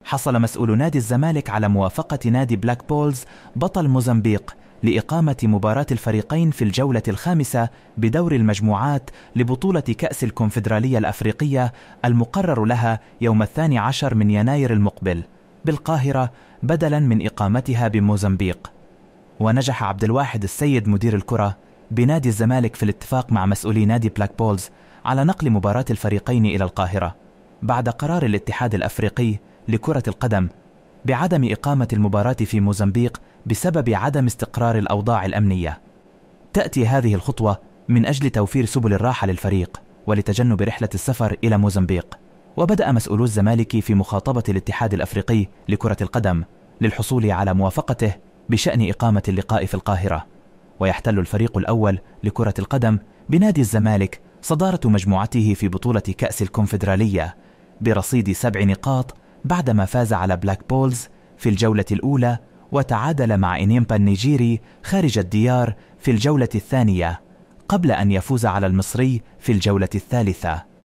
حصل مسؤول نادي الزمالك على موافقة نادي بلاك بولز بطل موزمبيق لإقامة مباراة الفريقين في الجولة الخامسة بدور المجموعات لبطولة كأس الكونفدرالية الأفريقية المقرر لها يوم 12 من يناير المقبل بالقاهرة بدلا من إقامتها بموزمبيق. ونجح عبد الواحد السيد مدير الكرة بنادي الزمالك في الاتفاق مع مسؤولي نادي بلاك بولز على نقل مباراة الفريقين إلى القاهرة بعد قرار الاتحاد الأفريقي لكرة القدم بعدم إقامة المباراة في موزمبيق بسبب عدم استقرار الأوضاع الأمنية. تأتي هذه الخطوة من أجل توفير سبل الراحة للفريق ولتجنب رحلة السفر إلى موزمبيق. وبدأ مسؤولو الزمالك في مخاطبة الاتحاد الأفريقي لكرة القدم للحصول على موافقته بشأن إقامة اللقاء في القاهرة. ويحتل الفريق الأول لكرة القدم بنادي الزمالك صدارة مجموعته في بطولة كأس الكونفدرالية برصيد 7 نقاط بعدما فاز على بلاك بولز في الجولة الأولى وتعادل مع إنيمبا النيجيري خارج الديار في الجولة الثانية قبل أن يفوز على المصري في الجولة الثالثة.